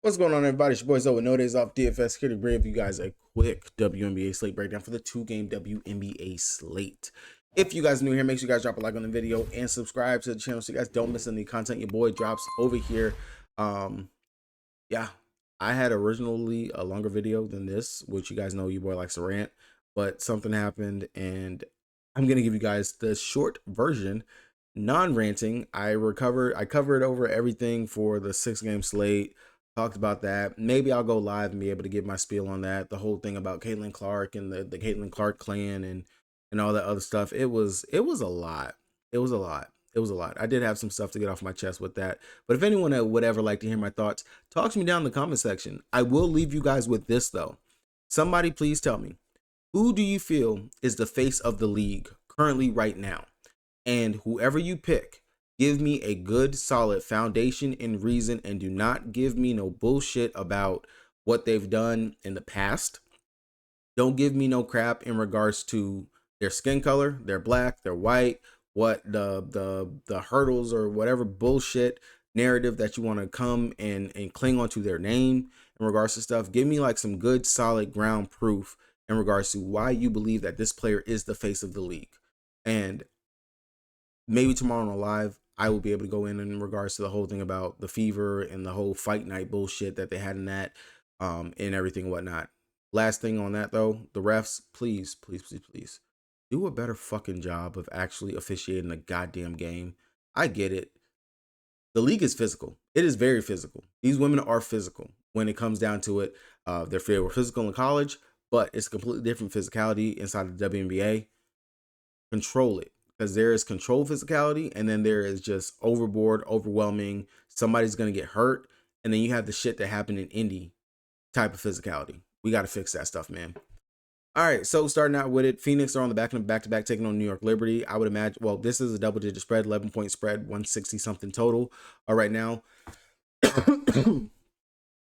What's going on, everybody? It's your boy Zoe with No Days Off DFS here to bring you guys a quick WNBA slate breakdown for the 2-game WNBA slate. If you guys are new here, make sure you guys drop a like on the video and subscribe to the channel so you guys don't miss any content your boy drops over here. Yeah, I had originally a longer video than this, which you guys know your boy likes to rant, but something happened and I'm gonna give you guys the short version, non-ranting. I covered over everything for the 6-game slate. Talked about that. Maybe I'll go live and be able to give my spiel on that. The whole thing about Caitlin Clark and the Caitlin Clark clan and all that other stuff. It was a lot. It was a lot. It was a lot. I did have some stuff to get off my chest with that. But if anyone would ever like to hear my thoughts, talk to me down in the comment section. I will leave you guys with this though. Somebody please tell me, who do you feel is the face of the league currently right now? And whoever you pick, give me a good solid foundation and reason, and do not give me no bullshit about what they've done in the past. Don't give me no crap in regards to their skin color, they're black, they're white, what the hurdles or whatever bullshit narrative that you want to come and cling onto their name in regards to stuff. Give me like some good solid ground proof in regards to why you believe that this player is the face of the league. And maybe tomorrow on a live, I will be able to go in regards to the whole thing about the fever and the whole fight night bullshit that they had in that, and everything and whatnot. Last thing on that though, the refs, please, please, please, please, do a better fucking job of actually officiating a goddamn game. I get it. The league is physical. It is very physical. These women are physical when it comes down to it. They were physical in college, but it's a completely different physicality inside of the WNBA. Control it. Because there is control physicality, and then there is just overboard, overwhelming, somebody's going to get hurt, and then you have the shit that happened in indie type of physicality. We got to fix that stuff, man. All right, so starting out with it, Phoenix are on the back-to-back taking on New York Liberty. I would imagine, well, this is a double-digit spread, 11-point spread, 160-something total right now.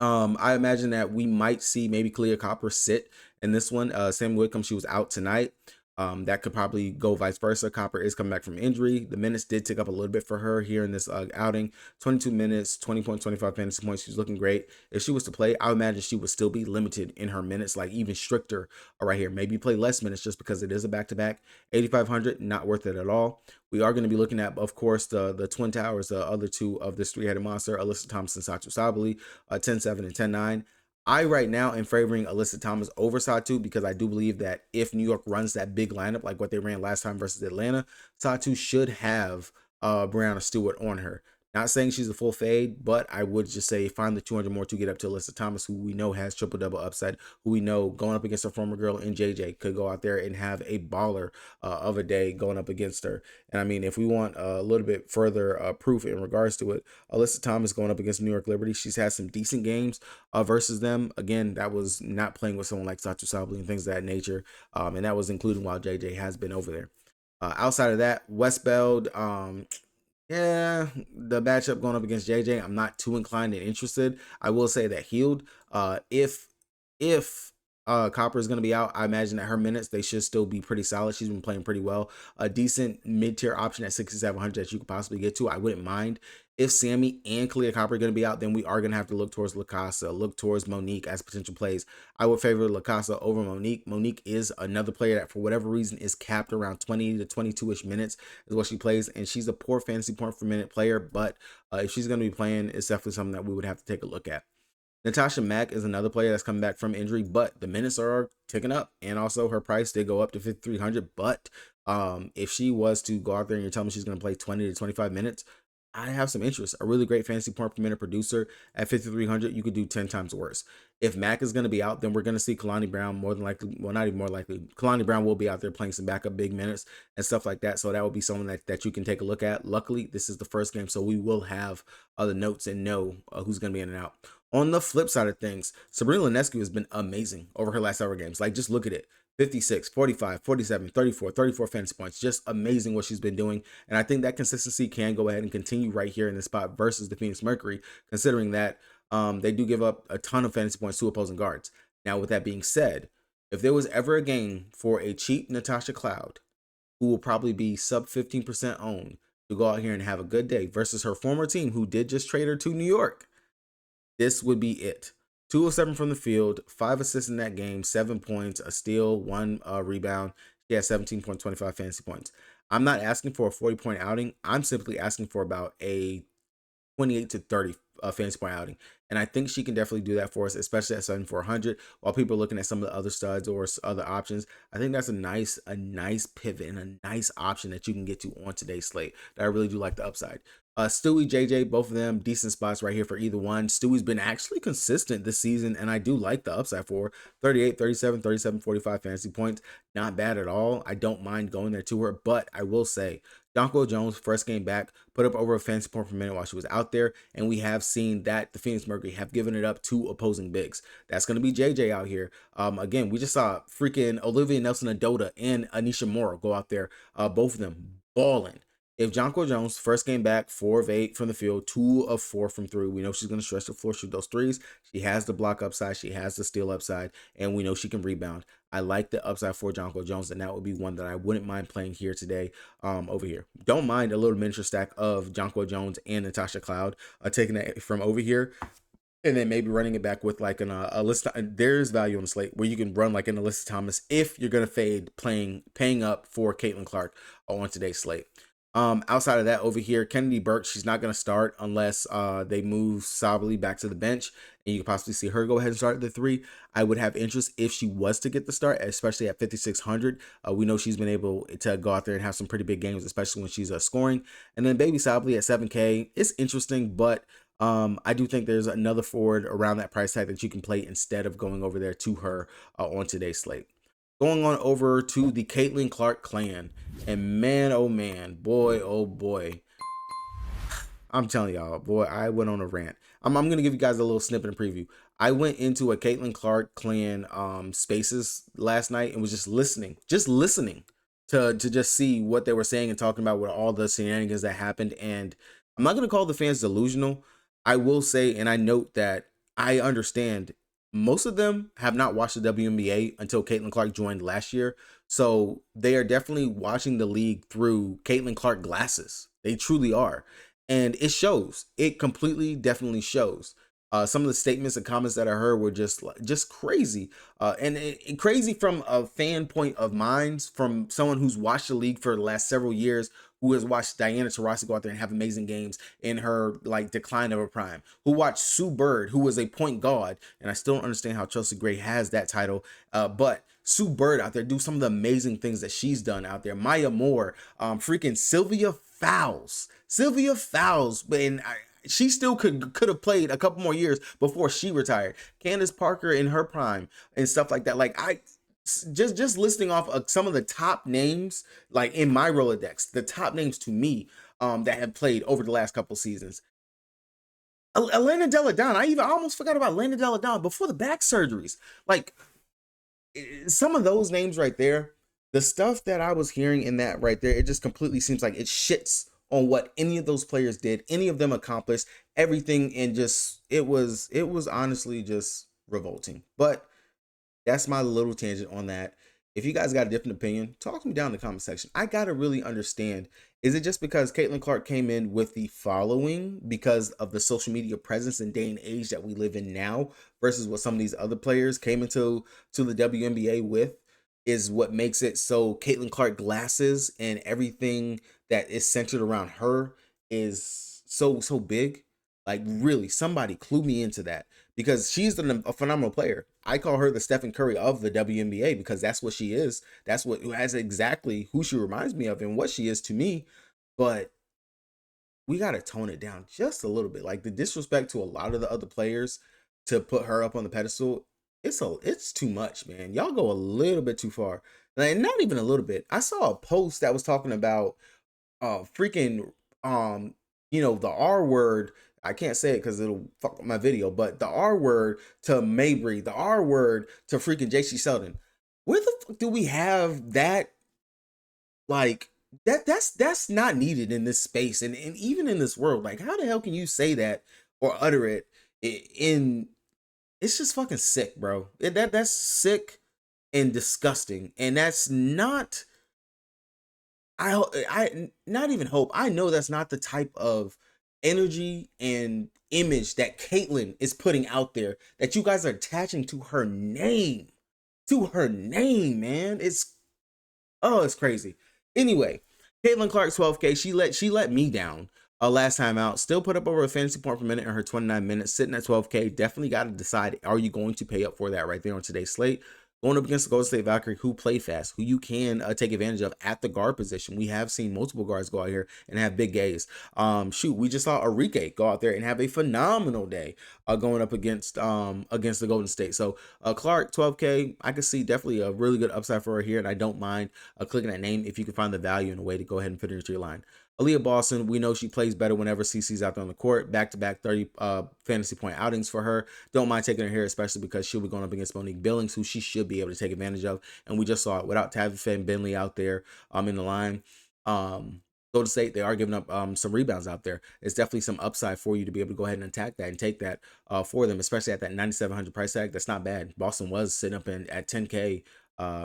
I imagine that we might see maybe Clea Copper sit in this one. Sam Whitcomb, she was out tonight. That could probably go vice versa. Copper is coming back from injury. The minutes did tick up a little bit for her here in this outing. 22 minutes, 20.25 fantasy points. She's looking great. If she was to play, I would imagine she would still be limited in her minutes, like even stricter right here. Maybe play less minutes just because it is a back-to-back. 8,500, not worth it at all. We are going to be looking at, of course, the Twin Towers, the other two of this three-headed monster, Alyssa Thompson, Satu Sabally, 10-7 and 10-9. I right now am favoring Alyssa Thomas over Satu because I do believe that if New York runs that big lineup like what they ran last time versus Atlanta, Satu should have Brianna Stewart on her. Not saying she's a full fade, but I would just say find the 200 more to get up to Alyssa Thomas, who we know has triple-double upside, who we know going up against a former girl in JJ could go out there and have a baller of a day going up against her. And I mean, if we want a little bit further proof in regards to it, Alyssa Thomas going up against New York Liberty, she's had some decent games versus them. Again, that was not playing with someone like Satu Sabally and things of that nature, and that was including while JJ has been over there. Outside of that, Westbeld, yeah, the matchup going up against JJ, I'm not too inclined and interested. I will say that healed. If Copper is going to be out, I imagine that her minutes, they should still be pretty solid. She's been playing pretty well. A decent mid-tier option at 6,700 that you could possibly get to, I wouldn't mind. If Sammy and Clea Copper are going to be out, then we are going to have to look towards LaCasa, look towards Monique as potential plays. I would favor LaCasa over Monique. Monique is another player that, for whatever reason, is capped around 20 to 22-ish minutes is what she plays, and she's a poor fantasy point per minute player, but if she's going to be playing, it's definitely something that we would have to take a look at. Natasha Mack is another player that's coming back from injury, but the minutes are ticking up, and also her price did go up to 5,300. But if she was to go out there and you're telling me she's going to play 20 to 25 minutes, I have some interest. A really great fantasy point per minute producer at 5,300, you could do 10 times worse. If Mack is going to be out, then we're going to see Kalani Brown more than likely. Well, not even more likely. Kalani Brown will be out there playing some backup big minutes and stuff like that. So that would be someone that you can take a look at. Luckily, this is the first game, so we will have the notes and know who's going to be in and out. On the flip side of things, Sabrina Ionescu has been amazing over her last several games. Like, just look at it. 56, 45, 47, 34, 34 fantasy points. Just amazing what she's been doing. And I think that consistency can go ahead and continue right here in this spot versus the Phoenix Mercury, considering that they do give up a ton of fantasy points to opposing guards. Now, with that being said, if there was ever a game for a cheap Natasha Cloud, who will probably be sub 15% owned, to go out here and have a good day versus her former team who did just trade her to New York, this would be it. 2 of 7 from the field, 5 assists in that game, 7 points, a steal, 1 rebound. She has 17.25 fantasy points. I'm not asking for a 40-point outing. I'm simply asking for about a 28 to 30 fantasy point outing. And I think she can definitely do that for us, especially at 7,400. While people are looking at some of the other studs or other options, I think that's a nice pivot and a nice option that you can get to on today's slate. That I really do like the upside. Stewie, JJ, both of them decent spots right here for either one. Stewie's been actually consistent this season, and I do like the upside for 38, 37, 37, 45 fantasy points. Not bad at all. I don't mind going there to her, but I will say Jonquel Jones, first game back, put up over a fantasy point per minute while she was out there, and we have seen that the Phoenix Mercury have given it up to opposing bigs. That's going to be JJ out here. Again, we just saw freaking Olivia Nelson-Adota and Anisha Morrow go out there, both of them balling. If Jonquel Jones, first game back, 4 of 8 from the field, 2 of 4 from 3, we know she's going to stretch the floor, shoot those threes. She has the block upside, she has the steal upside, and we know she can rebound. I like the upside for Jonquel Jones, and that would be one that I wouldn't mind playing here today over here. Don't mind a little miniature stack of Jonquel Jones and Natasha Cloud, taking that from over here. And then maybe running it back with like a list. There's value on the slate where you can run like an Alyssa Thomas if you're gonna fade paying up for Caitlin Clark on today's slate. Outside of that, over here, Kennedy Burke, she's not going to start unless they move Sabally back to the bench, and you could possibly see her go ahead and start at the 3. I would have interest if she was to get the start, especially at 5,600. We know she's been able to go out there and have some pretty big games, especially when she's scoring. And then Baby Sabally at 7K, it's interesting, but I do think there's another forward around that price tag that you can play instead of going over there to her on today's slate. Going on over to the Caitlin Clark clan, and man, oh man, boy, oh boy, I'm telling y'all, boy, I went on a rant. I'm gonna give you guys a little snippet and preview. I went into a Caitlin Clark clan spaces last night and was just listening to just see what they were saying and talking about with all the shenanigans that happened. And I'm not gonna call the fans delusional. I will say, and I note that I understand most of them have not watched the WNBA until Caitlin Clark joined last year. So they are definitely watching the league through Caitlin Clark glasses. They truly are. And it shows. It completely, definitely shows. Some of the statements and comments that I heard were just crazy. And crazy from a fan point of mine, from someone who's watched the league for the last several years, who has watched Diana Taurasi go out there and have amazing games in her like decline of her prime, who watched Sue Bird, who was a point guard, and I still don't understand how Chelsea Gray has that title, but Sue Bird out there do some of the amazing things that she's done out there. Maya Moore, freaking Sylvia Fowles, and she still could have played a couple more years before she retired. Candace Parker in her prime and stuff like that. Like just listing off some of the top names, like in my Rolodex, the top names to me that have played over the last couple seasons. Elena Delle Donne, I almost forgot about Elena Delle Donne before the back surgeries. Like some of those names right there, the stuff that I was hearing in that right there, it just completely seems like it shits on what any of those players did, any of them accomplished, everything, and just it was honestly just revolting. But that's my little tangent on that. If you guys got a different opinion, talk to me down in the comment section. I gotta really understand, is it just because Caitlin Clark came in with the following because of the social media presence and day and age that we live in now versus what some of these other players came into the WNBA with, is what makes it so Caitlin Clark glasses and everything that is centered around her is so big? Like really, somebody clue me into that, because she's a phenomenal player. I call her the Stephen Curry of the WNBA because that's what she is. That's exactly who she reminds me of and what she is to me. But we got to tone it down just a little bit. Like the disrespect to a lot of the other players to put her up on the pedestal, it's too much, man. Y'all go a little bit too far. And not even a little bit. I saw a post that was talking about freaking the R word. I can't say it because it'll fuck my video, but the R word to Mabry, the R word to freaking JC Sheldon. Where the fuck do we have that? Like that's not needed in this space and even in this world. Like how the hell can you say that or utter it in it's just fucking sick, bro. That's sick and disgusting. And that's not I not even hope. I know that's not the type of energy and image that Caitlyn is putting out there that you guys are attaching to her name. To her name, man. It's crazy. Anyway, Caitlin Clark 12K, she let me down last time out. Still put up over a fantasy point per minute in her 29 minutes, sitting at 12K. Definitely got to decide, are you going to pay up for that right there on today's slate? Going up against the Golden State Valkyrie, who play fast, who you can take advantage of at the guard position. We have seen multiple guards go out here and have big days. Shoot, we just saw Enrique go out there and have a phenomenal day going up against the Golden State. So Clark 12K, I can see definitely a really good upside for her here, and I don't mind clicking that name if you can find the value in a way to go ahead and fit it into your line. Aaliyah Boston, we know she plays better whenever CC's out there on the court. Back-to-back 30 fantasy point outings for her. Don't mind taking her here, especially because she'll be going up against Monique Billings, who she should be able to take advantage of. And we just saw it without Tabitha and Bentley out there in the line. Golden State, they are giving up some rebounds out there. It's definitely some upside for you to be able to go ahead and attack that and take that for them, especially at that 9,700 price tag. That's not bad. Boston was sitting up at 10K,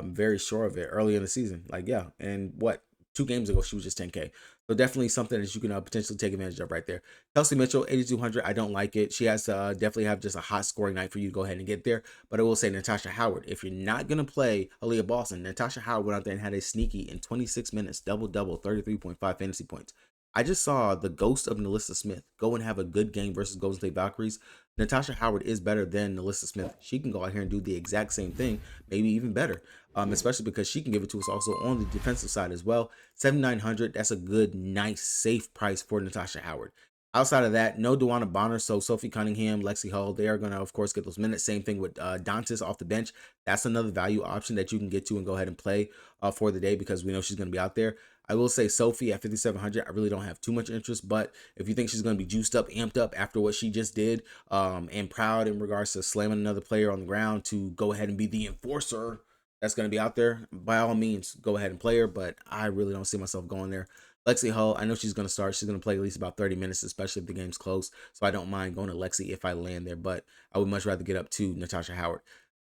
very sure of it early in the season. Like, yeah, and what? 2 games ago, she was just 10K. So definitely something that you can potentially take advantage of right there. Kelsey Mitchell, 8,200. I don't like it. She has to definitely have just a hot scoring night for you to go ahead and get there. But I will say Natasha Howard, if you're not going to play Aaliyah Boston, Natasha Howard went out there and had a sneaky in 26 minutes, double-double, 33.5 fantasy points. I just saw the ghost of Nalissa Smith go and have a good game versus Golden State Valkyries. Natasha Howard is better than Nalissa Smith. She can go out here and do the exact same thing, maybe even better. Especially because she can give it to us also on the defensive side as well. 7,900, that's a good, nice, safe price for Natasha Howard. Outside of that, no Dewana Bonner, so Sophie Cunningham, Lexi Hull, they are going to, of course, get those minutes. Same thing with Dantas off the bench. That's another value option that you can get to and go ahead and play for the day because we know she's going to be out there. I will say Sophie at 5,700, I really don't have too much interest, but if you think she's going to be juiced up, amped up after what she just did, and proud in regards to slamming another player on the ground to go ahead and be the enforcer that's going to be out there, by all means, go ahead and play her, but I really don't see myself going there. Lexi Hull, I know she's going to start. She's going to play at least about 30 minutes, especially if the game's close, so I don't mind going to Lexi if I land there, but I would much rather get up to Natasha Howard.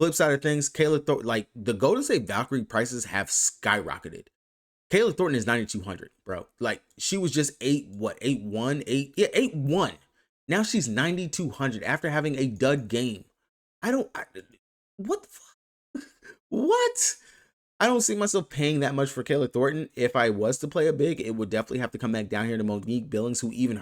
Flip side of things, Kayla Thornton, like the Golden State Valkyrie prices have skyrocketed. Kayla Thornton is 9,200, bro. Like she was just 8-1. Now she's 9,200 after having a dud game. What the fuck? What? I don't see myself paying that much for Kayla Thornton. If I was to play a big, it would definitely have to come back down here to Monique Billings, who even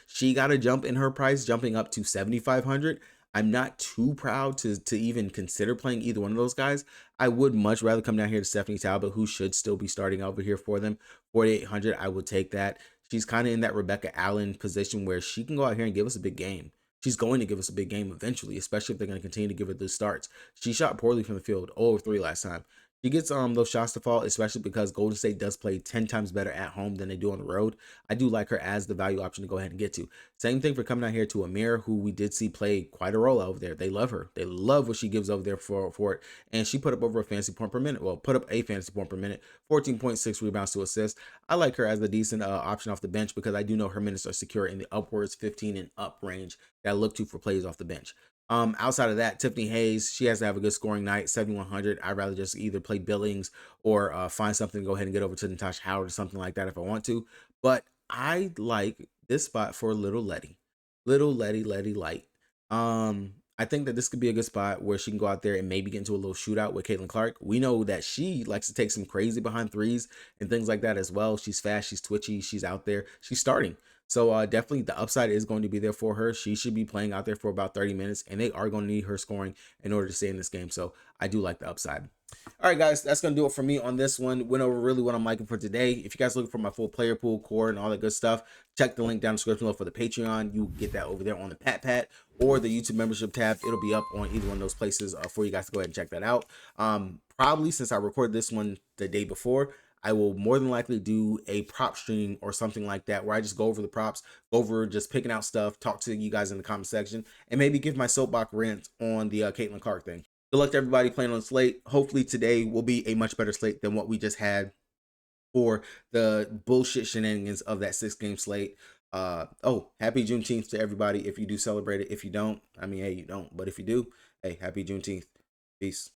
she got a jump in her price, jumping up to 7,500. I'm not too proud to even consider playing either one of those guys. I would much rather come down here to Stephanie Talbot, who should still be starting over here for them. 4,800, I would take that. She's kind of in that Rebecca Allen position where she can go out here and give us a big game. She's going to give us a big game eventually, especially if they're going to continue to give her those starts. She shot poorly from the field, 0-3 last time. She gets those shots to fall, especially because Golden State does play 10 times better at home than they do on the road. I do like her as the value option to go ahead and get to. Same thing for coming out here to Amir, who we did see play quite a role over there. They love her. They love what she gives over there for it. And she put up over a fantasy point per minute. Well, put up a fantasy point per minute, 14.6 rebounds to assist. I like her as a decent option off the bench because I do know her minutes are secure in the upwards 15 and up range that I look to for plays off the bench. Outside of that, Tiffany Hayes, she has to have a good scoring night, 7,100. I'd rather just either play Billings or find something to go ahead and get over to Natasha Howard or something like that if I want to. But I like this spot for Little Letty. Little Letty Light. I think that this could be a good spot where she can go out there and maybe get into a little shootout with Caitlin Clark. We know that she likes to take some crazy behind threes and things like that as well. She's fast, she's twitchy, she's out there, she's starting. So definitely the upside is going to be there for her. She should be playing out there for about 30 minutes, and they are going to need her scoring in order to stay in this game. So I do like the upside. All right, guys, that's going to do it for me on this one. Went over really what I'm liking for today. If you guys are looking for my full player pool, core, and all that good stuff, check the link down in the description below for the Patreon. You get that over there on the Pat or the YouTube membership tab. It'll be up on either one of those places for you guys to go ahead and check that out. Probably since I recorded this one the day before, I will more than likely do a prop stream or something like that where I just go over the props, go over just picking out stuff, talk to you guys in the comment section, and maybe give my soapbox rant on the Caitlin Clark thing. Good luck to everybody playing on the slate. Hopefully today will be a much better slate than what we just had for the bullshit shenanigans of that 6-game slate. Happy Juneteenth to everybody if you do celebrate it. If you don't, I mean, hey, you don't. But if you do, hey, happy Juneteenth. Peace.